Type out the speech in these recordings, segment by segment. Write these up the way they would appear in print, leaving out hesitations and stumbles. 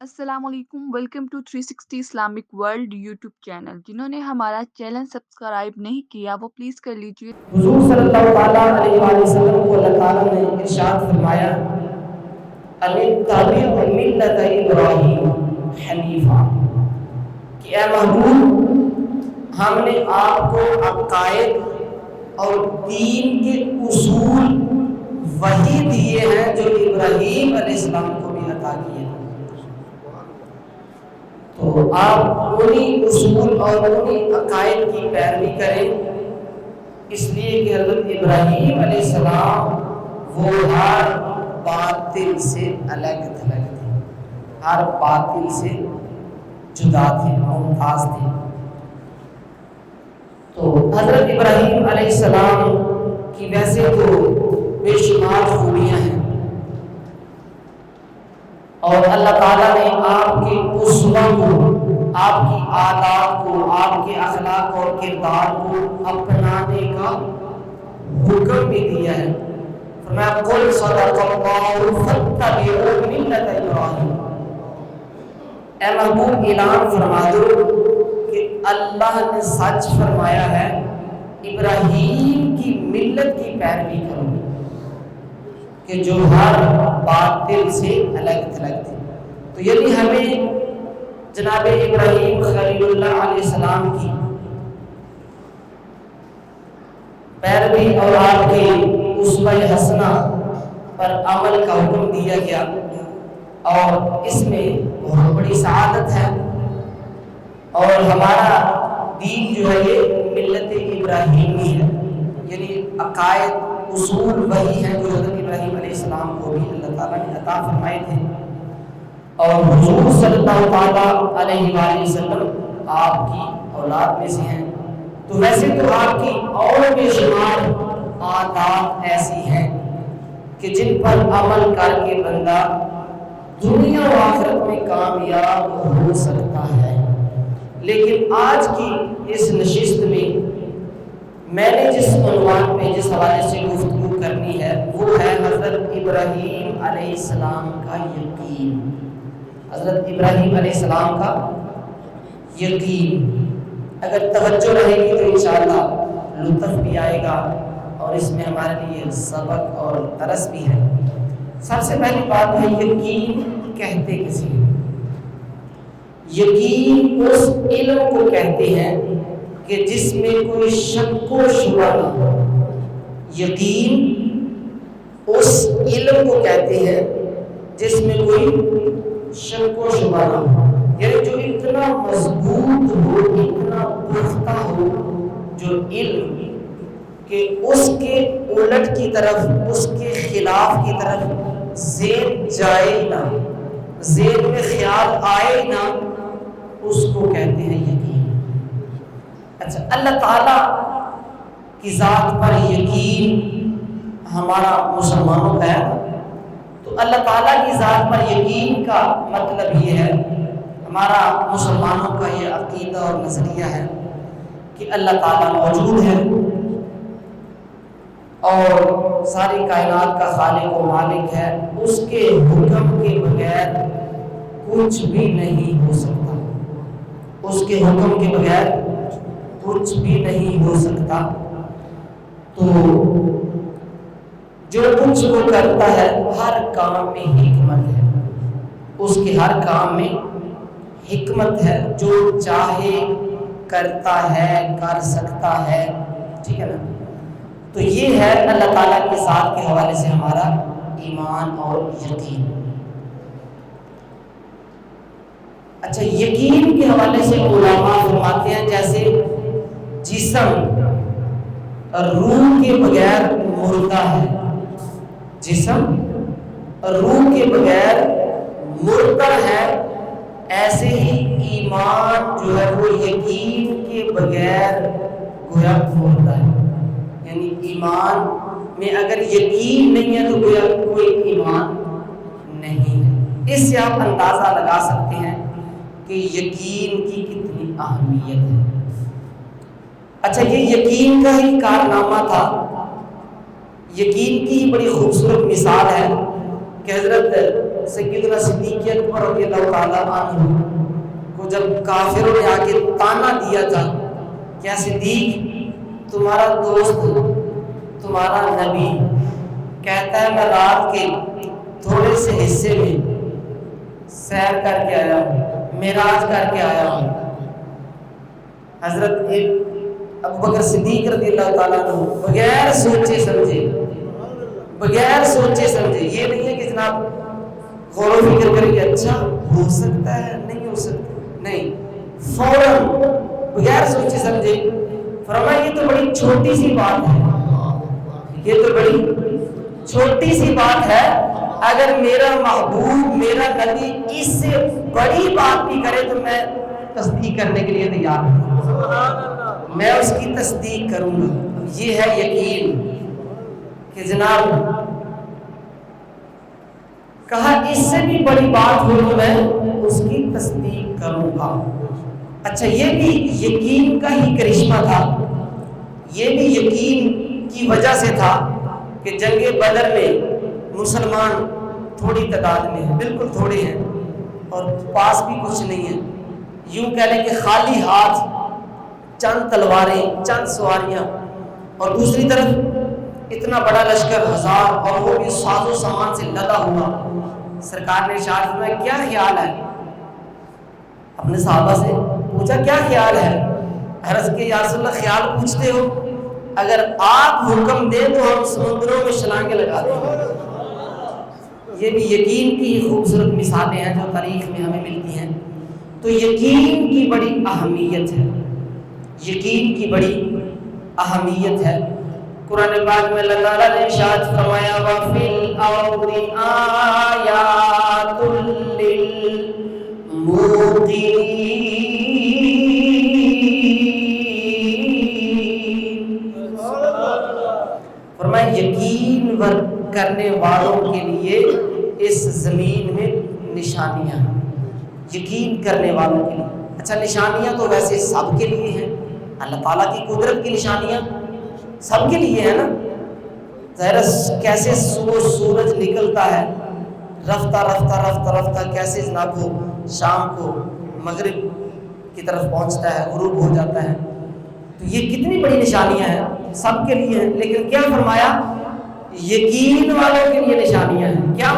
السلام علیکم، welcome to 360 Islamic world YouTube channel. جنہوں نے ہمارا چینل سبسکرائب نہیں کیا وہ پلیز کر لیجیے۔ حضور صلی اللہ تعالیٰ علیہ وآلہ وسلم کو اللہ تعالیٰ نے ارشاد فرمایا اتبع ملت ابراہیم حنیفا، کہ اے محبوب ہم نے آپ کو عقائد اور دین کے اصول وہی دیے ہیں جو ابراہیم علیہ السلام کو بھی عطا کیے ہیں، تو آپ انہی اصول اور انہی عقائد کی پیروی کریں، اس لیے کہ حضرت ابراہیم علیہ السلام وہ ہر باطل سے الگ تھلگ تھے، ہر باطل سے جدا تھے، ممتاز تھے۔ تو حضرت ابراہیم علیہ السلام کی ویسے تو بے شمار خوبیاں ہیں، اور اللہ تعالیٰ نے آپ کے اسوہ کو، آپ کی عادات کو، آپ کے اخلاق اور کردار کو اپنانے کا حکم بھی دیا ہے۔ فرمایا قل صدق اللہ فاتبعوا ملت ابراہیم، اے محبوب اعلان فرما دو کہ اللہ نے سچ فرمایا ہے، ابراہیم کی ملت کی پیروی کرو کہ جو ہر باطل سے الگ تھلگ تھی۔ تو یعنی ہمیں جناب ابراہیم خلیل اللہ علیہ السلام کی پیروی اور آپ کے اسوہ حسنہ پر عمل کا حکم دیا گیا، اور اس میں بہت بڑی سعادت ہے، اور ہمارا دین جو ہے یہ ملت ابراہیمی ہے، یعنی عقائد اصول وہی ہیں جو حضرت ابراہیم علیہ السلام کو بھی اللہ تعالیٰ نے عطا فرمائے تھے، اور حضور صلی اللہ تعالیٰ علیہ وآلہ وسلم آپ کی اولاد میں سے ہیں، تو ویسے تو آپ کی اور بے شمار عادات ایسی ہیں کہ جن پر عمل کر کے بندہ دنیا و آخرت میں کامیاب ہو سکتا ہے، لیکن آج کی اس نشست میں میں نے جس عنوان پہ جس حوالے سے گفتگو کرنی ہے وہ ہے حضرت ابراہیم علیہ السلام کا یقین، حضرت ابراہیم علیہ السلام کا یقین۔ اگر توجہ رہے گی تو انشاءاللہ لطف بھی آئے گا، اور اس میں ہمارے لیے سبق اور درس بھی ہے۔ سب سے پہلی بات ہے یقین کہتے کسی، یقین اس علم کو کہتے ہیں کہ جس میں کوئی شک و شبہ نہ ہو، یقین اس علم کو کہتے ہیں جس میں کوئی شک و شبہ نہ ہو، یعنی جو اتنا مضبوط ہو، اتنا پختہ ہو، جو علم کہ اس کے الٹ کی طرف، اس کے خلاف کی طرف ذہن جائے نہ، ذہن میں خیال آئے نہ، اس کو کہتے ہیں یقین۔ اچھا، اللہ تعالیٰ کی ذات پر یقین ہمارا مسلمانوں کا ہے، تو اللہ تعالیٰ کی ذات پر یقین کا مطلب یہ ہے، ہمارا مسلمانوں کا یہ عقیدہ اور نظریہ ہے کہ اللہ تعالیٰ موجود ہے، اور ساری کائنات کا خالق و مالک ہے، اس کے حکم کے بغیر کچھ بھی نہیں ہو سکتا، اس کے حکم کے بغیر کچھ بھی نہیں ہو سکتا۔ تو جو کچھ وہ کرتا ہے ہر کام میں حکمت ہے، اس کے ہر کام میں حکمت ہے، جو چاہے کرتا ہے، کر سکتا ہے، ٹھیک ہے نا۔ تو یہ ہے اللہ تعالیٰ کی ذات کے حوالے سے ہمارا ایمان اور یقین۔ اچھا، یقین کے حوالے سے علماء فرماتے ہیں جیسے جسم روح کے بغیر مردہ ہے، جسم روح کے بغیر مردہ ہے، ایسے ہی ایمان جو ہے وہ یقین کے بغیر گویا مردہ ہے، یعنی ایمان میں اگر یقین نہیں ہے تو گویا کوئی ایمان نہیں ہے۔ اس سے آپ اندازہ لگا سکتے ہیں کہ یقین کی کتنی اہمیت ہے۔ اچھا، یہ یقین کا ہی کارنامہ تھا، یقین کی بڑی خوبصورت مثال ہے کہ حضرت سیدنا صدیق اکبر رضی اللہ تعالیٰ عنہ کو جب کافروں نے آ کے تانا دیا تھا، کیا صدیق تمہارا دوست تمہارا نبی کہتا ہے میں رات کے تھوڑے سے حصے میں سیر کر کے آیا ہوں، معراج کر کے آیا ہوں. حضرت ابو بکر صدیق رضی اللہ تعالیٰ عنہ بغیر سوچے سمجھے یہ نہیں ہے کہ جناب غور و فکر کریں کہ اچھا ہو سکتا ہے نہیں ہو سکتا، نہیں، فوراً بغیر سوچے سمجھے فرمایا یہ تو بڑی چھوٹی سی بات ہے، یہ تو بڑی چھوٹی سی بات ہے، اگر میرا محبوب میرا نبی اس سے بڑی بات بھی کرے تو میں تصدیق کرنے کے لیے تیار ہوں، میں اس کی تصدیق کروں گا. یہ ہے یقین کہ جناب کہا اس سے بھی بڑی بات ہو تو میں اس کی تصدیق کروں گا. اچھا یہ بھی یقین کا ہی کرشمہ تھا، یہ بھی یقین کی وجہ سے تھا کہ جنگ بدر میں مسلمان تھوڑی تعداد میں ہیں، بالکل تھوڑے ہیں اور پاس بھی کچھ نہیں ہے، یوں کہہ لیں کہ خالی ہاتھ، چند تلواریں، چند سواریاں، اور دوسری طرف اتنا بڑا لشکر 1000 اور وہ بھی ساز و سامان سے لدا ہوا. سرکار نے ارشاد فرمایا کیا خیال ہے؟ اپنے صحابہ سے پوچھا کیا خیال ہے؟ عرض کہ یا رسول اللہ خیال پوچھتے ہو، اگر آپ حکم دیں تو ہم سمندروں میں چھلانگیں لگا دیں. یہ بھی یقین کی خوبصورت مثالیں ہیں جو تاریخ میں ہمیں ملتی ہیں. تو یقین کی بڑی اہمیت ہے، یقین کی بڑی اہمیت ہے. قرآن پاک میں اللہ تعالیٰ نے ارشاد فرمایا وَفِي الْأَرْضِ آیَاتٌ لِّلْمُوقِنِينَ. فرمایا یقین کرنے والوں کے لیے اس زمین میں نشانیاں ہیں، یقین کرنے والوں کے لیے. اچھا نشانیاں تو ویسے سب کے لیے ہیں، اللہ تعالیٰ کی قدرت کی نشانیاں سب کے لیے ہے نا. ظاہر کیسے سورج نکلتا ہے رفتہ رفتہ رفتہ رفتہ، کیسے جناب وہ شام کو مغرب کی طرف پہنچتا ہے، غروب ہو جاتا ہے. تو یہ کتنی بڑی نشانیاں ہیں، سب کے لیے ہیں. لیکن کیا فرمایا؟ یقین والوں کے لیے نشانیاں ہیں. کیا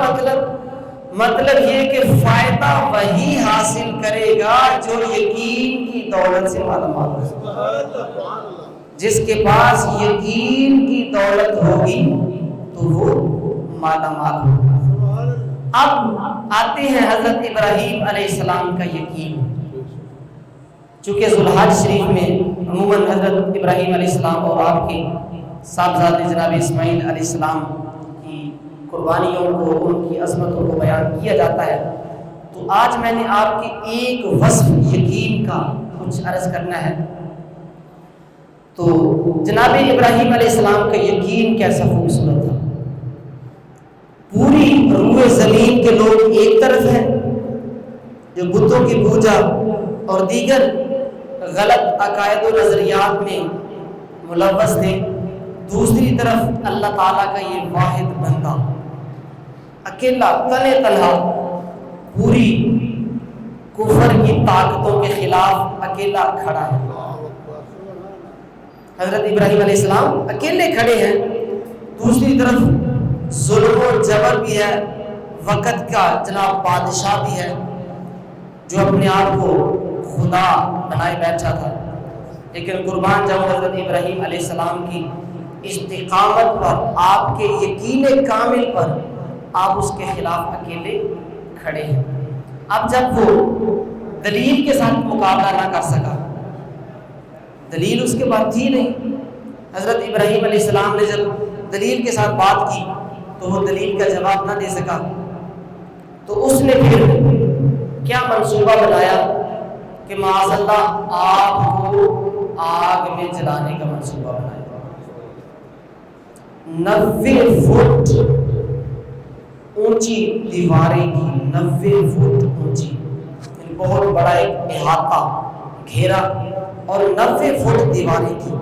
مطلب یہ کہ فائدہ وہی حاصل کرے گا جو یقین کی دولت سے مالا مال ہو. جس کے پاس یقین کی دولت ہوگی تو وہ مالا مال ہوگا. اب آتے ہیں حضرت ابراہیم علیہ السلام کا یقین. چونکہ ذوالحج شریف میں عموماً حضرت ابراہیم علیہ السلام اور آپ کے صاحبزادے جناب اسماعیل علیہ السلام کی قربانیوں کو، ان کی عظمتوں کو بیان کیا جاتا ہے. تو آج میں نے آپ کے ایک وصف یقین کا کچھ عرض کرنا ہے. تو جناب ابراہیم علیہ السلام کا یقین کیسا خوبصورت تھا. پوری روئے زمین کے لوگ ایک طرف ہیں جو بتوں کی پوجا اور دیگر غلط عقائد و نظریات میں ملوث تھے، دوسری طرف اللہ تعالیٰ کا یہ واحد بندہ اکیلا تنہا تنہا پوری کفر کی طاقتوں کے خلاف اکیلا کھڑا ہے. حضرت ابراہیم علیہ السلام اکیلے کھڑے ہیں، دوسری طرف ظلم و جبر بھی ہے، وقت کا جناب بادشاہ بھی ہے جو اپنے آپ کو خدا بنائے بیٹھا تھا. لیکن قربان جاؤں حضرت ابراہیم علیہ السلام کی استقامت پر، آپ کے یقین کامل پر، آپ اس کے خلاف اکیلے کھڑے ہیں. اب جب وہ دلیل کے ساتھ مقابلہ نہ کر سکا، دلیل اس کے پاس تھی نہیں، حضرت ابراہیم علیہ السلام نے جب دلیل کے ساتھ بات کی تو وہ دلیل کا جواب نہ دے سکا، تو اس نے پھر کیا منصوبہ بنایا کہ معاذ اللہ آپ کو آگ میں جلانے کا منصوبہ بنایا. 90 فٹ اونچی دیواریں کی، 90 فٹ اونچی، بہت بڑا ایک احاطہ گھیرا اور 90 فٹ دیواریں کی،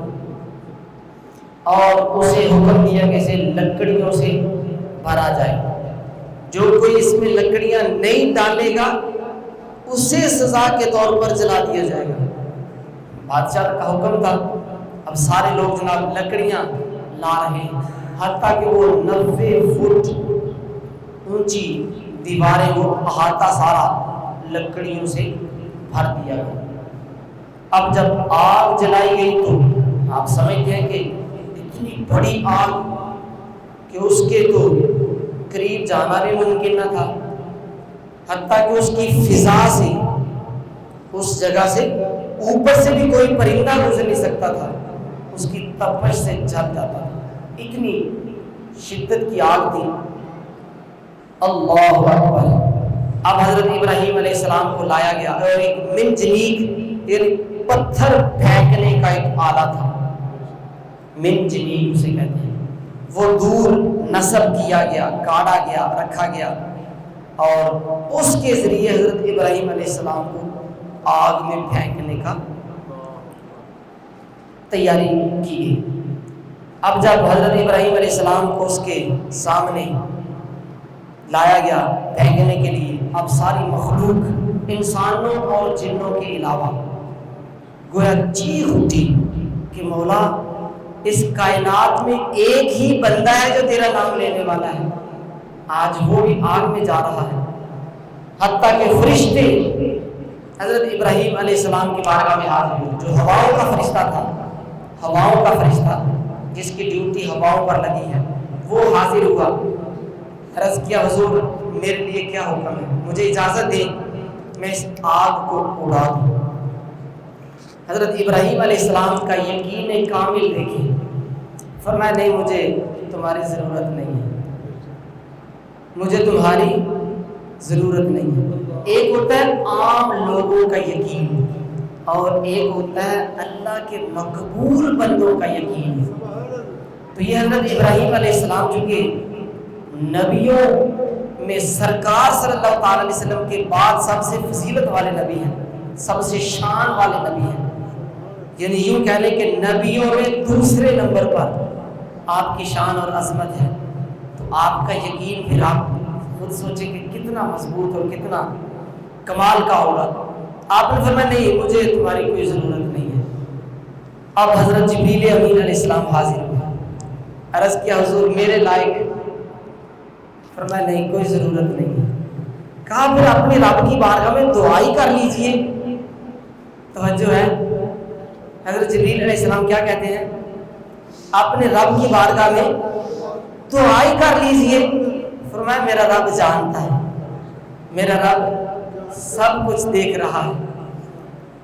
اور اسے حکم دیا کہ اسے لکڑیوں سے بھرا جائے. جو کوئی اس میں لکڑیاں نہیں ڈالے گا اسے سزا کے طور پر جلا دیا جائے گا۔ بادشاہ کا حکم تھا، اب سارے لوگ جناب لکڑیاں لا رہے ہیں، حتیٰ کہ وہ 90 فٹ اونچی دیواریں وہ احاطہ سارا لکڑیوں سے بھر دیا گیا۔ اب جب آگ جلائی گئی تو آپ سمجھتے ہیں کہ اتنی بڑی آگ کہ اس کے تو قریب جانا بھی ممکن نہ تھا، حتیٰ کہ اس کی فضا سے، اس جگہ سے اوپر سے بھی کوئی پرندہ گزر نہیں سکتا تھا، اس کی تپش سے جل جاتا تھا، اتنی شدت کی آگ تھی۔ اللہ اکبر۔ اب حضرت ابراہیم علیہ السلام کو لایا گیا اور ایک منجنیق یعنی پتھر پھینکنے کا ایک آلہ تھا، منجنیق اسے کہتے ہیں، وہ دور نصب کیا گیا، کاٹا گیا، رکھا گیا، اور اس کے ذریعے حضرت ابراہیم علیہ السلام کو آگ میں پھینکنے کا تیاری کی گئی۔ اب جب حضرت ابراہیم علیہ السلام کو اس کے سامنے لایا گیا پھینکنے کے لیے، اب ساری مخلوق انسانوں اور جنوں کے علاوہ گویا چیخ اٹھی کہ مولا اس کائنات میں ایک ہی بندہ ہے جو تیرا نام لینے والا ہے، آج وہ بھی آگ میں جا رہا ہے۔ حتیٰ کہ فرشتے حضرت ابراہیم علیہ السلام کی بارگاہ میں حاضر ہوئے، جو ہواؤں کا فرشتہ تھا، ہواؤں کا فرشتہ جس کی ڈیوٹی ہواؤں پر لگی ہے، وہ حاضر ہوا۔ عرض کیا حضور میرے لیے کیا حکم ہے، مجھے اجازت دیں میں اس آگ کو اڑا دوں۔ حضرت ابراہیم علیہ السلام کا یقین کامل دیکھیں، فرمایا نہیں مجھے تمہاری ضرورت نہیں ہے، مجھے تمہاری ضرورت نہیں ہے۔ ایک ہوتا ہے عام لوگوں کا یقین اور ایک ہوتا ہے اللہ کے مقبول بندوں کا یقین۔ تو یہ حضرت ابراہیم علیہ السلام چونکہ نبیوں میں سرکار صلی اللہ تعالی علیہ وسلم کے بعد سب سے فضیلت والے نبی ہیں، سب سے شان والے نبی ہیں، یعنی یوں کہہ لیں کہ نبیوں میں دوسرے نمبر پر آپ کی شان اور عظمت ہے، تو آپ کا یقین پھر آپ خود سوچیں کہ کتنا مضبوط اور کتنا کمال کا ہوگا۔ آپ نے فرمایا نہیں مجھے تمہاری کوئی ضرورت نہیں ہے۔ اب حضرت جبریل امین علیہ السلام حاضر ہوئے، عرض کیا حضور میرے لائق؟ فرمایا نہیں کوئی ضرورت نہیں ہے۔ کہا پھر اپنے رب کی بارگاہ میں دعائی کر لیجئے۔ توجہ ہے، حضرت جبریل علیہ السلام کیا کہتے ہیں؟ اپنے رب کی بارگاہ میں دعائی کر لیجئے۔ فرمایا میرا رب جانتا ہے، میرا رب سب کچھ دیکھ رہا ہے۔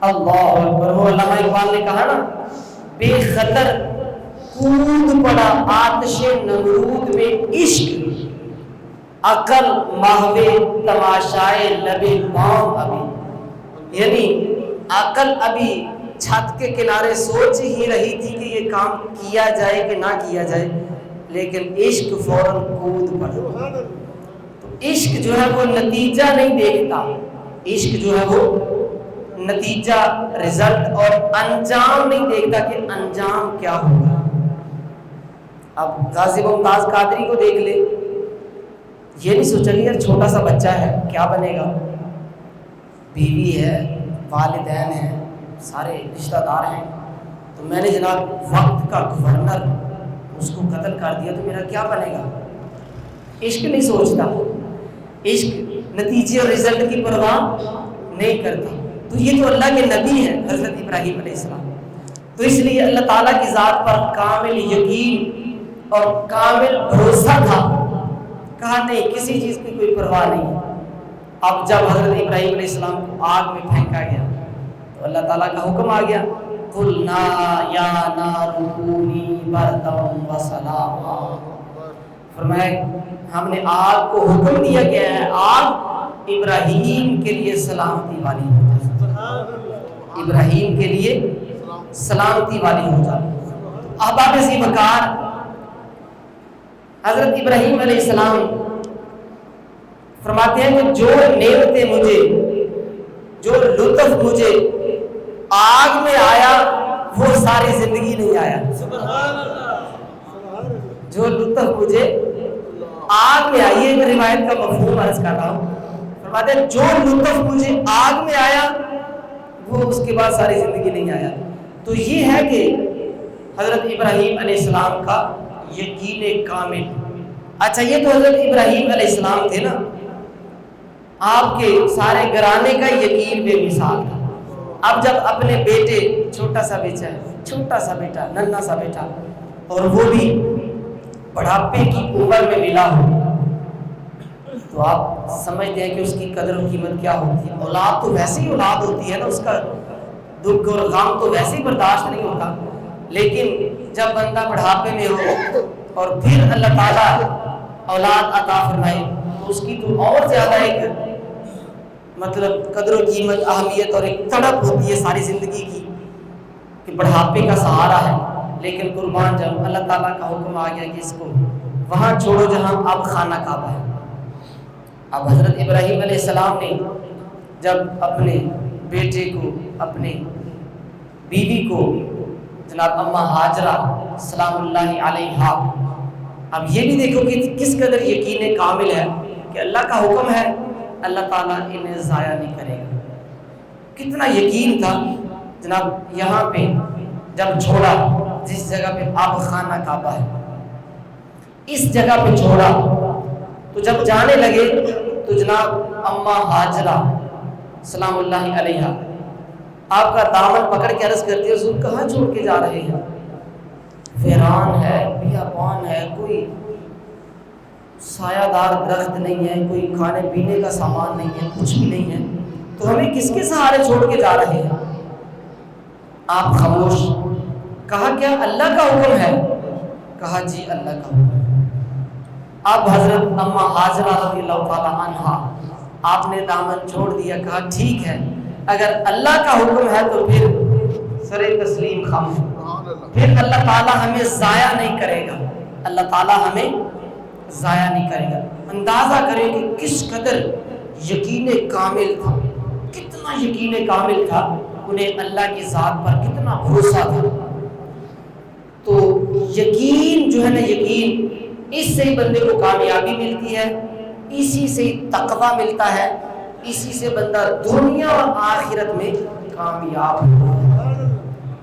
اللہ اکبر۔ وہ علامہ اقبال نے کہا نا، بے خطر کود پڑا آتش نمرود میں عشق، عقل محو تماشائے لب بام ابھی، یعنی عقل ابھی چھت کے کنارے سوچ ہی رہی تھی کہ یہ کام کیا جائے کہ نہ کیا جائے، لیکن عشق فوراً کود پڑا۔ تو عشق جو ہے وہ نتیجہ نہیں دیکھتا، عشق جو ہے وہ نتیجہ رزلٹ اور انجام نہیں دیکھتا کہ انجام کیا ہوگا۔ اب غازی ممتاز قادری کو دیکھ لے، یہ نہیں سوچا کہ یار چھوٹا سا بچہ ہے کیا بنے گا، بیوی ہے، والدین ہیں، سارے رشتہ دار ہیں، تو میں نے جناب وقت کا گورنر اس کو قتل کر دیا تو میرا کیا بنے گا۔ عشق نہیں سوچتا، عشق نتیجے اور رزلٹ کی پرواہ نہیں کرتا۔ تو یہ تو اللہ کے نبی ہیں حضرت ابراہیم علیہ السلام، تو اس لیے اللہ تعالیٰ کی ذات پر کامل یقین اور کامل بھروسہ تھا، کہا نہیں کسی چیز کی کوئی پرواہ نہیں۔ اب جب حضرت ابراہیم علیہ السلام کو آگ میں پھینکا گیا تو اللہ تعالیٰ کا حکم آ گیا، قُلْنَا يَا نَارُ كُونِي بَرْدًا وَسَلَامًا۔ فرمایا ہم نے آگ کو حکم دیا گیا ہے آگ ابراہیم کے لیے سلامتی والی ہو جائے، ابراہیم کے لیے سلامتی والی ہو جائے۔ احباب ذی وقار، حضرت ابراہیم علیہ السلام فرماتے ہیں کہ جو نعمتیں مجھے، جو لطف مجھے آگ میں آیا وہ ساری زندگی نہیں آیا۔ جو لطف مجھے آگ میں آئی، ایک روایت کا مفہوم عرض کر رہا ہوں، فرماتے ہیں جو لطف مجھے آگ میں آیا وہ اس کے بعد ساری زندگی نہیں آیا۔ تو یہ ہے کہ حضرت ابراہیم علیہ السلام کا یقین کامل۔ اچھا یہ تو حضرت ابراہیم علیہ السلام تھے نا، آپ کے سارے گھرانے کا یقین بے مثال تھا۔ اب جب اپنے بیٹے، چھوٹا سا بیٹا ننھا سا بیٹا، اور وہ بھی بڑھاپے کی عمر میں ملا ہو، تو آپ سمجھتے ہیں کہ اس کی قدر و قیمت کیا ہوتی ہے۔ اولاد تو ویسے ہی اولاد ہوتی ہے نا، اس کا دکھ اور غم تو ویسے ہی برداشت نہیں ہوتا، لیکن جب بندہ بڑھاپے میں ہو اور پھر اللہ تعالیٰ اولاد عطا فرمائے تو اس کی تو اور زیادہ ایک مطلب قدر و قیمت، اہمیت اور ایک تڑپ ہوتی ہے ساری زندگی کی، کہ بڑھاپے کا سہارا ہے۔ لیکن قربان جب اللہ تعالیٰ کا حکم آ گیا کہ اس کو وہاں چھوڑو جہاں اب خانہ کعبہ ہے۔ اب حضرت ابراہیم علیہ السلام نے جب اپنے بیٹے کو، اپنے بیوی کو، جناب اماں ہاجرہ سلام اللہ علیہا، اب یہ بھی دیکھو کہ کس قدر یقین کامل ہے کہ اللہ کا حکم ہے، اللہ تعالیٰ انہیں ضائع نہیں کرے گا۔ کتنا یقین تھا جناب یہاں پہ جب چھوڑا، جس جگہ پہ اب خانہ کعبہ ہے، اس جگہ پہ چھوڑا، تو جب جانے لگے تو جناب اماں ہاجرہ سلام اللہ علیہا آپ کا دامن پکڑ کے عرض کرتی ہے، حضور کہاں چھوڑ کے جا رہے ہیں؟ ویران ہے، بیابان ہے، کوئی سایہ دار درخت نہیں ہے، کوئی کھانے پینے کا سامان نہیں ہے، کچھ بھی نہیں ہے، تو ہمیں کس کے سہارے چھوڑ کے جا رہے ہیں؟ آپ خاموش۔ کہا کیا اللہ کا حکم ہے؟ کہا جی اللہ کا حکم ہے۔ اب حضرت اماں ہاجرہ رضی اللہ تعالی عنہا آپ نے دامن چھوڑ دیا، کہا ٹھیک ہے اگر اللہ کا حکم ہے تو پھر سر تسلیم خم، پھر اللہ تعالیٰ ہمیں ضائع نہیں کرے گا، اللہ تعالیٰ ہمیں ضائع نہیں کرے گا۔ اندازہ کریں کہ کس قدر یقین کامل تھا، کتنا یقین کامل تھا، انہیں اللہ کی ذات پر کتنا بھروسہ تھا۔ تو یقین جو ہے نا، یقین اس سے ہی بندے کو کامیابی ملتی ہے، اسی سے تقویٰ ملتا ہے، اسی سے بندہ دنیا اور آخرت میں کامیاب ہوتا ہے۔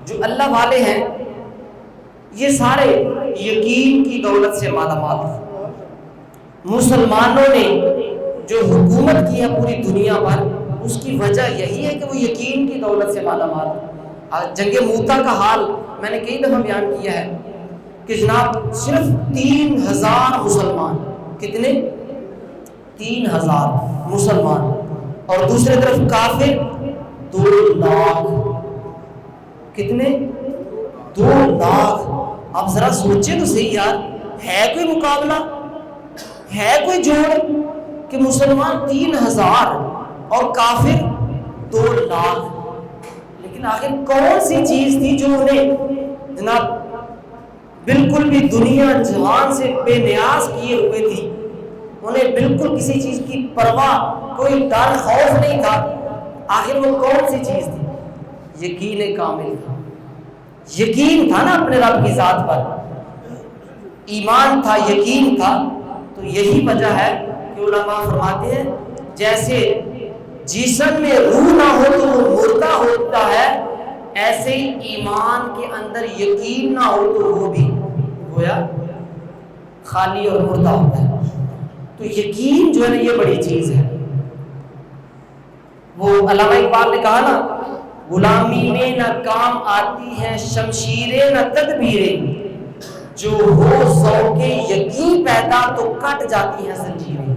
جو اللہ والے ہیں یہ سارے یقین کی دولت سے مالا مال ہیں۔ مسلمانوں نے جو حکومت کی ہے پوری دنیا پر، اس کی وجہ یہی ہے کہ وہ یقین کی دولت سے مالا مال ہے۔ جنگ موتا کا حال میں نے کئی دفعہ بیان کیا ہے کہ جناب صرف 3000 مسلمان، کتنے؟ 3000 مسلمان، اور دوسری طرف کافر 2 لاکھ، کتنے؟ 2 لاکھ۔ آپ ذرا سوچیں تو صحیح یار، ہے کوئی مقابلہ، ہے کوئی جوڑ کہ مسلمان 3000 اور کافر 2 لاکھ؟ لیکن آخر کون سی چیز تھی جو انہیں جناب بالکل بھی دنیا جہان سے بے نیاز کیے ہوئے تھی؟ انہیں بالکل کسی چیز کی پرواہ، کوئی ڈر خوف نہیں تھا۔ آخر وہ کون سی چیز تھی؟ یقین کامل تھا، یقین تھا نا اپنے رب کی ذات پر، ایمان تھا، یقین تھا۔ تو یہی وجہ ہے کہ علماء فرماتے ہیں جیسے جسم میں روح نہ ہو تو وہ مردہ ہوتا ہے، ایسے ہی ایمان کے اندر یقین نہ ہو تو وہ بھی گویا خالی اور مردہ ہوتا ہے۔ تو یقین جو ہے نا یہ بڑی چیز ہے۔ وہ علامہ اقبال نے کہا نا، غلامی میں نہ کام آتی ہیں شمشیریں نہ تدبیریں، جو ہو ذوق یقین پیدا تو کٹ جاتی ہیں زنجیریں۔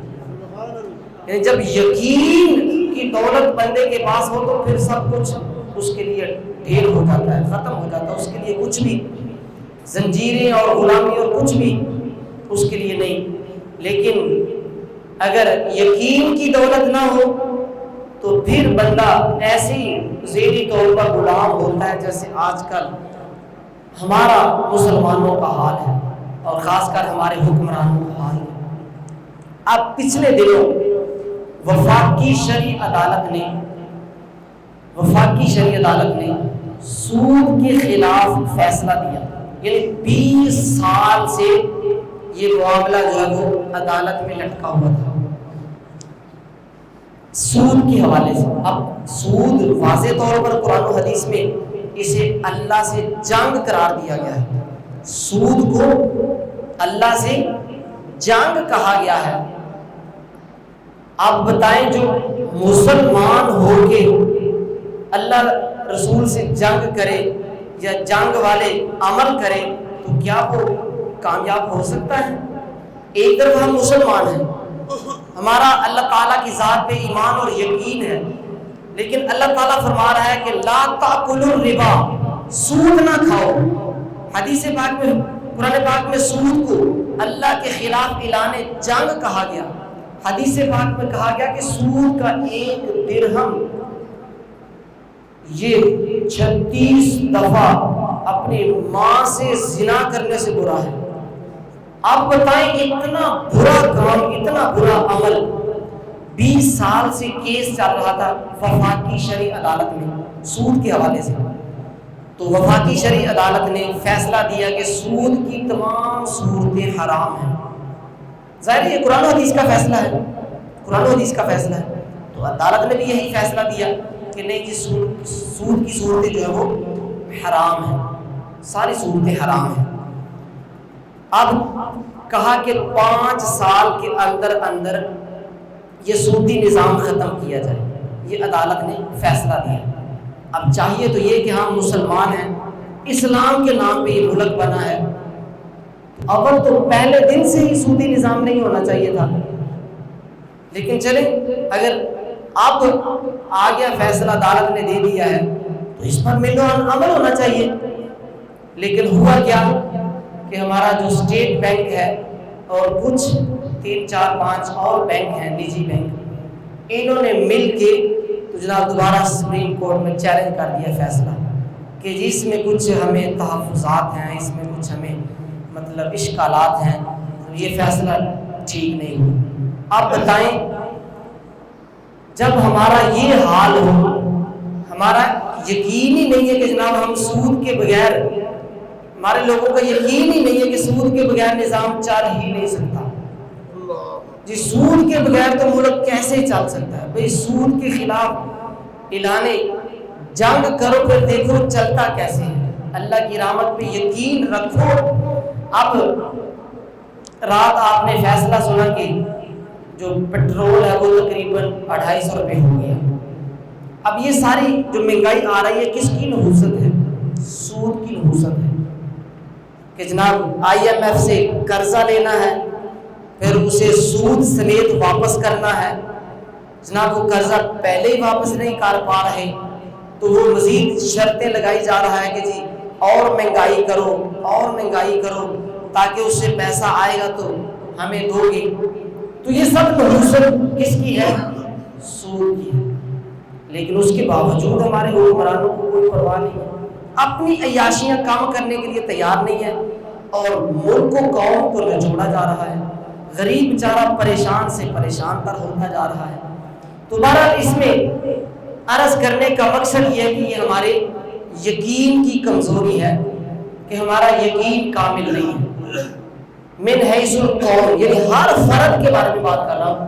یعنی جب یقین کی دولت بندے کے پاس ہو تو پھر سب کچھ اس کے لیے ڈھیر ہو جاتا ہے، ختم ہو جاتا ہے، اس کے لیے کچھ بھی زنجیریں اور غلامی اور کچھ بھی اس کے لیے نہیں۔ لیکن اگر یقین کی دولت نہ ہو تو پھر بندہ ایسی ذیلی طور پر غلام ہوتا ہے جیسے آج کل ہمارا مسلمانوں کا حال ہے، اور خاص کر ہمارے حکمرانوں کا حال ہے۔ اب پچھلے دنوں وفاقی شرعی عدالت نے سود کے خلاف فیصلہ دیا، یعنی 20 سال سے یہ معاملہ جو ہے وہ عدالت میں لٹکا ہوا تھا سود کے حوالے سے۔ اب سود واضح طور پر قرآن و حدیث میں اسے اللہ سے جنگ قرار دیا گیا ہے، سود کو اللہ سے جنگ کہا گیا ہے۔ آپ بتائیں جو مسلمان ہو کے اللہ رسول سے جنگ کرے یا جنگ والے عمل کرے تو کیا وہ کامیاب ہو سکتا ہے؟ ایک طرف ہم مسلمان ہیں، ہمارا اللہ تعالیٰ کی ذات پہ ایمان اور یقین ہے، لیکن اللہ تعالیٰ فرما رہا ہے کہ لا تأکلوا الربا، سود نہ کھاؤ۔ حدیث پاک میں، قرآن پاک میں سود کو اللہ کے خلاف اعلان جنگ کہا گیا۔ حدیث پاک میں کہا گیا کہ سود کا 1 درہم یہ 36 دفعہ اپنی ماں سے زنا کرنے سے برا ہے۔ آپ بتائیں اتنا برا کام، اتنا برا عمل 20 سال سے کیس چل رہا تھا وفاقی شرعی عدالت میں سود کے حوالے سے، تو وفاقی شرعی عدالت نے فیصلہ دیا کہ سود کی تمام صورتیں حرام ہیں۔ ظاہر ہے یہ قرآن و حدیث کا فیصلہ ہے، قرآن و حدیث کا فیصلہ ہے، تو عدالت نے بھی یہی فیصلہ دیا کہ نہیں جی سود کی صورتیں جو ہے وہ حرام ہیں، ساری صورتیں حرام ہیں۔ اب کہا کہ 5 سال کے اندر اندر یہ سودی نظام ختم کیا جائے، یہ عدالت نے فیصلہ دیا۔ اب چاہیے تو یہ کہ ہم مسلمان ہیں، اسلام کے نام پہ یہ ملک بنا ہے، اول تو پہلے دن سے ہی سودی نظام نہیں ہونا چاہیے تھا، لیکن چلیں اگر اب آ گیا فیصلہ عدالت نے دے دیا ہے تو اس پر ملو عمل ہونا چاہیے۔ لیکن ہوا کیا کہ ہمارا جو اسٹیٹ بینک ہے اور کچھ 3 4 5 اور بینک ہیں نجی بینک، انہوں نے مل کے تو جناب دوبارہ سپریم کورٹ میں چیلنج کر دیا فیصلہ کہ جی اس میں کچھ ہمیں تحفظات ہیں، اس میں کچھ ہمیں مطلب اشکالات ہیں، یہ فیصلہ ٹھیک نہیں ہو۔ آپ بتائیں جب ہمارا یہ حال ہو، ہمارا یقین ہی نہیں ہے کہ جناب ہم سود کے بغیر، ہمارے لوگوں کا یقین ہی نہیں ہے کہ سود کے بغیر نظام چل ہی نہیں سکتا، جی سود کے بغیر تو ملک کیسے چل سکتا ہے؟ بھئی سود کے خلاف اعلان جنگ کرو پھر دیکھو چلتا کیسے ہے، اللہ کی رحمت پہ یقین رکھو۔ اب رات آپ نے فیصلہ سنا کہ جو پٹرول ہے وہ تقریباً 250 روپے ہو گیا۔ اب یہ ساری جو مہنگائی آ رہی ہے کس کی نحوست ہے؟ سود کی نحوست ہے کہ جناب IMF سے قرضہ لینا ہے، پھر اسے سود سمیت واپس کرنا ہے، جناب وہ قرضہ پہلے ہی واپس نہیں کر پا رہے تو وہ مزید شرطیں لگائی جا رہا ہے کہ جی اور مہنگائی کرو اور مہنگائی کرو تاکہ اس سے پیسہ آئے گا تو ہمیں دو گے۔ تو یہ سب نحوست کس کی ہے؟ سود کی ہے۔ لیکن اس کے باوجود ہمارے حکمرانوں کو کوئی پرواہ نہیں ہے، اپنی عیاشیاں کام کرنے کے لیے تیار نہیں ہے اور ملک کو قوم کو نچوڑا جا رہا ہے، غریب بیچارہ پریشان سے پریشان تر ہوتا جا رہا ہے۔ تو بہرحال اس میں عرض کرنے کا مقصد یہ ہے کہ یہ ہمارے یقین کی کمزوری ہے کہ ہمارا یقین کامل نہیں ہے۔ من حیث القول، یعنی ہر فرد کے بارے میں بات کر رہا ہوں،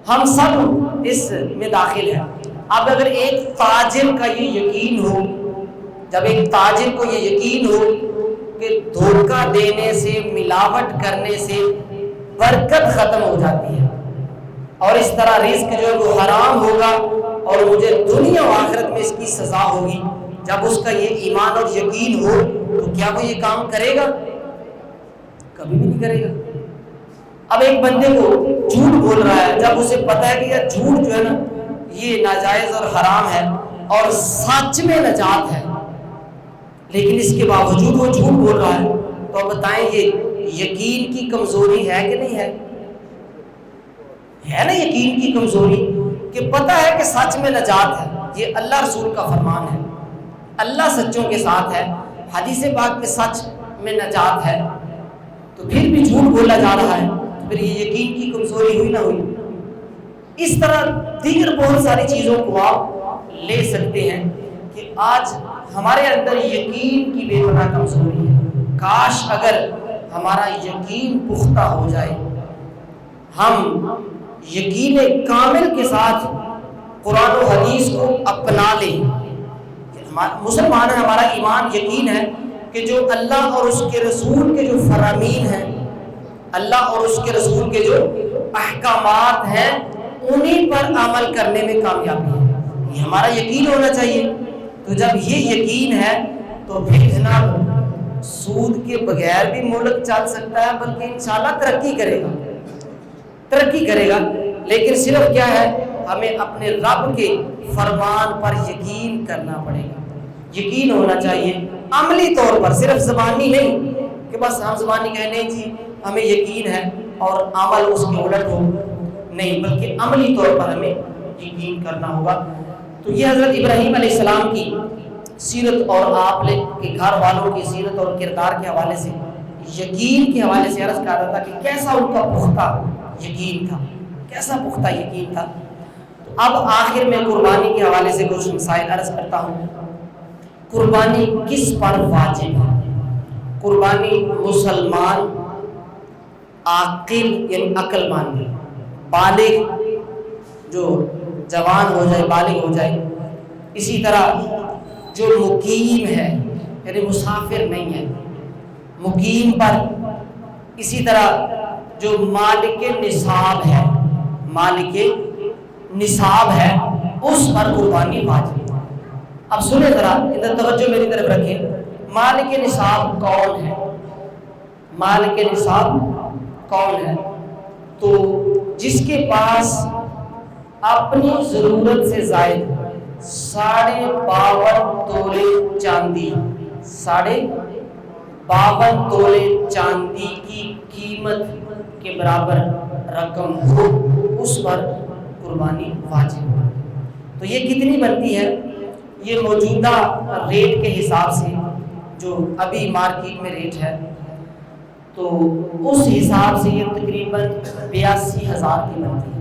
ہم سب اس میں داخل ہیں۔ اب اگر ایک تاجر کا یہ یقین ہو، جب ایک تاجر کو یہ یقین ہو کہ دھوکہ دینے سے، ملاوٹ کرنے سے برکت ختم ہو جاتی ہے اور اس طرح رزق جو ہے وہ حرام ہوگا اور مجھے دنیا و آخرت میں اس کی سزا ہوگی، جب اس کا یہ ایمان اور یقین ہو تو کیا وہ یہ کام کرے گا؟ کبھی بھی نہیں کرے گا۔ اب ایک بندے کو جھوٹ بول رہا ہے، جب اسے پتہ ہے کہ یہ جھوٹ جو ہے نا یہ ناجائز اور حرام ہے اور سچ میں نجات ہے، لیکن اس کے باوجود وہ جھوٹ بول رہا ہے، تو اب بتائیں یہ یقین کی کمزوری ہے کہ نہیں ہے؟ ہے نا یقین کی کمزوری کہ پتہ ہے کہ سچ میں نجات ہے، یہ اللہ رسول کا فرمان ہے، اللہ سچوں کے ساتھ ہے، حدیث پاک میں سچ میں نجات ہے، تو پھر بھی جھوٹ بولا جا رہا ہے، پھر یہ یقین کی کمزوری ہوئی نہ ہوئی؟ اس طرح دیگر بہت ساری چیزوں کو آپ لے سکتے ہیں کہ آج ہمارے اندر یقین کی بے پناہ کمزوری ہے۔ کاش اگر ہمارا یقین پختہ ہو جائے، ہم یقین کامل کے ساتھ قرآن و حدیث کو اپنا لیں. مسلمان ہے، ہمارا ایمان یقین ہے کہ جو اللہ اور اس کے رسول کے جو فرامین ہیں، اللہ اور اس کے رسول کے جو احکامات ہیں، انہیں پر عمل کرنے میں کامیابی ہے. یہ ہمارا یقین ہونا چاہیے. تو جب یہ یقین ہے تو پھر جناب سود کے بغیر بھی ملک چل سکتا ہے، بلکہ انشاءاللہ ترقی کرے گا. لیکن صرف کیا ہے، ہمیں اپنے رب کے فرمان پر یقین کرنا پڑے گا. یقین ہونا چاہیے عملی طور پر، صرف زبانی نہیں کہ بس ہم زبانی کہنے جی ہمیں یقین ہے اور عمل اس کے الٹ ہو، نہیں، بلکہ عملی طور پر ہمیں یقین کرنا ہوگا. تو یہ حضرت ابراہیم علیہ السلام کی سیرت اور آپ کے گھر والوں کی سیرت اور کردار کے حوالے سے، یقین کے حوالے سے عرض کر رہا تھا کہ کیسا ان کا پختہ یقین تھا، کیسا پختہ یقین تھا. تو اب آخر میں قربانی کے حوالے سے کچھ مسائل عرض کرتا ہوں. قربانی کس پر واجب ہے؟ قربانی مسلمان عاقل یعنی عقل مند بالغ، جو جوان ہو جائے، بالغ ہو جائے، اسی طرح جو مقیم ہے یعنی مسافر نہیں ہے، مقیم پر، اسی طرح جو مالک نصاب ہے، مالک نصاب ہے، اس پر قربانی واجب. اب سنیں ذرا، ادھر توجہ میری طرف رکھیں. مالک نصاب کون ہے؟ مالک نصاب کون ہے؟ تو جس کے پاس اپنی ضرورت سے زائد 52.5 تولے چاندی، 52.5 تولے چاندی کی قیمت کے برابر رقم ہو، اس پر قربانی واجب ہے. تو یہ کتنی بنتی ہے؟ یہ موجودہ ریٹ کے حساب سے، جو ابھی مارکیٹ میں ریٹ ہے، تو اس حساب سے یہ تقریباً 82,000 کی بنتی ہے.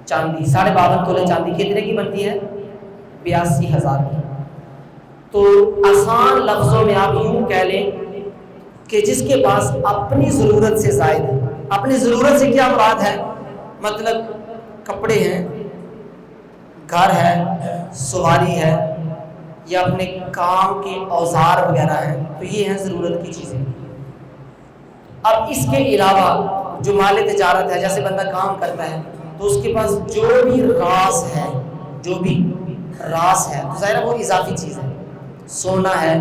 چاندی 52.5 تولے چاندی کتنے کی بنتی ہے؟ 82,000 کی. تو آسان لفظوں میں آپ یوں کہہ لیں کہ جس کے پاس اپنی ضرورت سے زائد ہے. اپنی ضرورت سے کیا مراد ہے؟ مطلب کپڑے ہیں، گھر ہے، سواری ہے، یا اپنے کام کے اوزار وغیرہ ہیں، تو یہ ہیں ضرورت کی چیزیں. اب اس کے علاوہ جو مال تجارت ہے، جیسے بندہ کام کرتا ہے تو اس کے پاس جو بھی راس ہے، جو بھی راس ہے، تو ظاہر وہ اضافی چیز ہے، سونا ہے،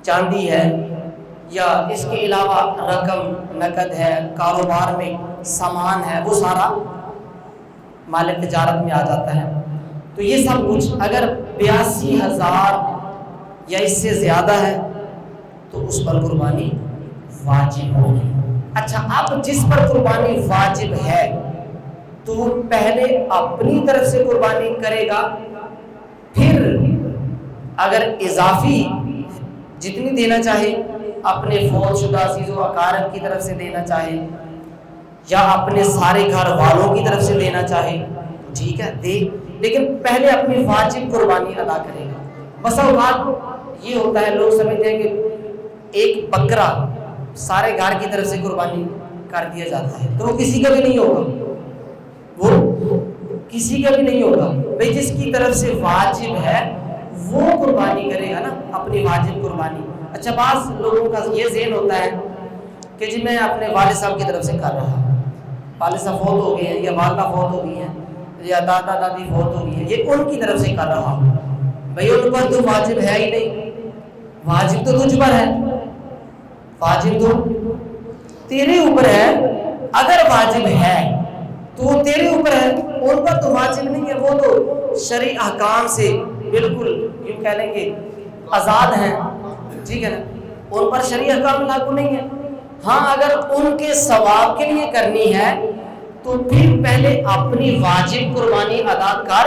چاندی ہے، یا اس کے علاوہ رقم نقد ہے، کاروبار میں سامان ہے، وہ سارا مال تجارت میں آ جاتا ہے. تو یہ سب کچھ اگر 82,000 یا اس سے زیادہ ہے تو اس پر قربانی واجب ہوگی. اچھا، اب جس پر قربانی واجب ہے تو وہ پہلے اپنی طرف سے قربانی کرے گا، پھر اگر اضافی جتنی دینا چاہے اپنے فوت شدہ عزیز و اقارب کی طرف سے دینا چاہے، یا اپنے سارے گھر والوں کی طرف سے دینا چاہے تو ٹھیک ہے دے، لیکن پہلے اپنی واجب قربانی ادا کرے گا. بسا اوقات یہ ہوتا ہے، لوگ سمجھتے ہیں کہ ایک بکرا سارے گھر کی طرف سے قربانی کر دیا جاتا ہے تو وہ کسی کا بھی نہیں ہوگا، وہ کسی کا بھی نہیں ہوگا. بھئی جس کی طرف سے واجب ہے وہ قربانی کرے گا نا، اپنی واجب قربانی. اچھا، بعض لوگوں کا یہ ذہن ہوتا ہے کہ جی میں اپنے والد صاحب کی طرف سے کر رہا ہوں، والد صاحب فوت ہو گئے ہیں، یا والدہ فوت ہو گئی ہیں، یا دادا دادی فوت ہو گئی ہیں، یہ ان کی طرف سے کر رہا ہوں. بھئی ان پر تو واجب ہے ہی نہیں، واجب تو تجھ پر ہے، واجب تو تیرے اوپر ہے. اگر واجب ہے تو وہ تیرے اوپر ہے، ان پر تو واجب نہیں ہے، وہ تو شرعی احکام سے بالکل یوں کہہ لیں گے آزاد ہیں، ٹھیک ہے نا، ان پر شرعی احکام لاگو نہیں ہے. ہاں، اگر ان کے ثواب کے لیے کرنی ہے تو پھر پہلے اپنی واجب قربانی ادا کر،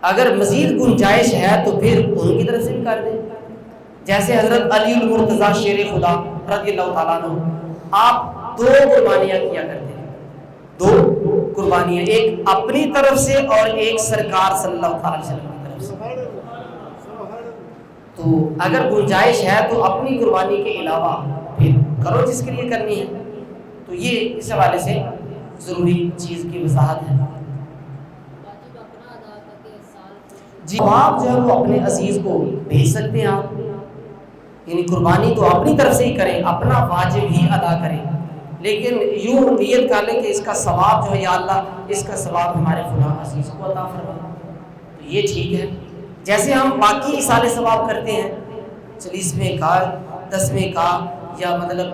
اگر مزید گنجائش ہے تو پھر ان کی طرف سے بھی کر دیں. جیسے حضرت علی المرتضیٰ شیر خدا رضی اللہ تعالیٰ عنہ، آپ 2 قربانیاں کیا کرتے ہیں، 2 قربانیاں، ایک اپنی طرف سے اور ایک سرکار صلی اللہ علیہ وسلم کی طرف سے. تو اگر گنجائش ہے تو اپنی قربانی کے علاوہ کرو جس کے لیے کرنی ہے. تو یہ اس حوالے سے ضروری چیز کی وضاحت ہے. جی آپ جو ہے وہ اپنے عزیز کو بھیج سکتے ہیں آپ، یعنی قربانی تو اپنی طرف سے ہی کریں، اپنا واجب ہی ادا کریں، لیکن یوں نیت کر لیں کہ اس کا ثواب جو ہے یا اللہ اس کا ثواب ہمارے فلاں عزیز کو عطا فرما. تو یہ ٹھیک ہے. جیسے ہم باقی ایصال ثواب کرتے ہیں، 40ویں کا 10ویں کا، یا مطلب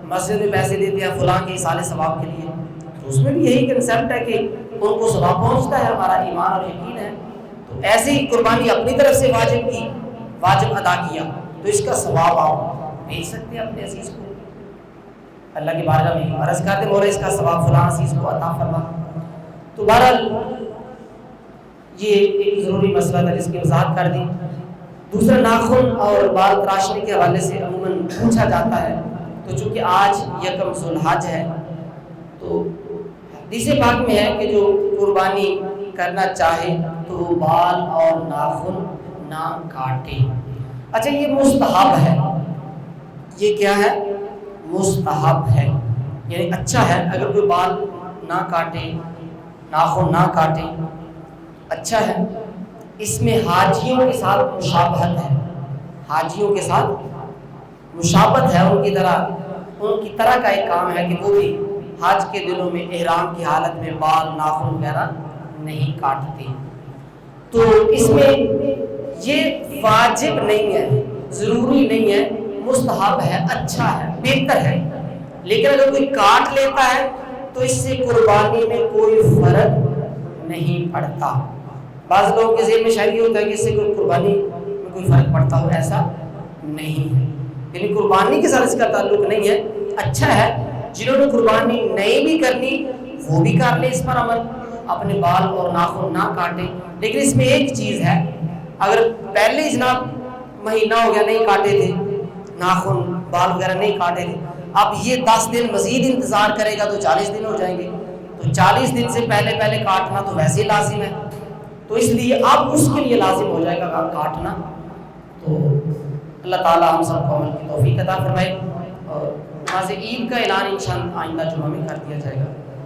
مسجد میں پیسے دیتے ہیں فلاں کے ایصال ثواب کے لیے، تو اس میں بھی یہی کنسیپٹ ہے کہ ان کو ثواب پہنچتا ہے، ہمارا ایمان اور یقین ہے. تو ایسے ہی قربانی اپنی طرف سے واجب کی، واجب ادا کیا، تو اس کا ثواب آپ بھیج سکتے ہیں اپنے عزیز کو. اللہ کی بارگاہ میں عرض کرتے مولا اس کا ثواب فلاں عزیز کو عطا فرما. تو بہرحال یہ ایک ضروری مسئلہ تھا جس کی وضاحت کر دی. دوسرا ناخن اور بال تراشنے کے حوالے سے عموماً پوچھا جاتا ہے. تو چونکہ آج یکم ذو الحج ہے، تو حدیث پاک میں ہے کہ جو قربانی کرنا چاہے تو وہ بال اور ناخن نہ کاٹے. اچھا یہ مستحب ہے، یہ کیا ہے؟ مستحب ہے، یعنی اچھا ہے اگر کوئی بال نہ کاٹے، ناخن نہ کاٹے، اچھا ہے. اس میں حاجیوں کے ساتھ مشابہت ہے، حاجیوں کے ساتھ مشابہت ہے، ان کی طرح کا ایک کام ہے کہ وہ بھی حج کے دنوں میں احرام کی حالت میں بال ناخن وغیرہ نہیں کاٹتے. تو اس میں یہ واجب نہیں ہے، ضروری نہیں ہے، مستحب ہے، اچھا ہے، بہتر ہے. لیکن اگر کوئی کاٹ لیتا ہے تو اس سے قربانی میں کوئی فرق نہیں پڑتا. بعض لوگوں کے ذہن میں شاید یہ ہوتا ہے کہ اس سے کوئی قربانی میں کوئی فرق پڑتا ہو، ایسا نہیں ہے. یعنی قربانی کے ساتھ اس کا تعلق نہیں ہے. اچھا ہے جنہوں نے قربانی نہیں بھی کرنی وہ بھی کر لیں، اس پر عمل، اپنے بال اور ناخن نہ کاٹیں. لیکن اس میں ایک چیز ہے، اگر پہلے ہی جناب مہینہ ہو گیا نہیں کاٹے تھے، ناخن بال وغیرہ نہیں کاٹے تھے، اب یہ 10 دن مزید انتظار کرے گا تو 40 دن ہو جائیں گے. تو 40 دن سے پہلے کاٹنا تو ویسے ہی لازم ہے، تو اس لیے اب اس کے لیے لازم ہو جائے گا کاٹنا. تو اللہ تعالیٰ ہم سب کو عمل کی توفیق عطا فرمائے. اور نماز عید کا اعلان انشاءاللہ آئندہ جمعہ میں کر دیا جائے گا.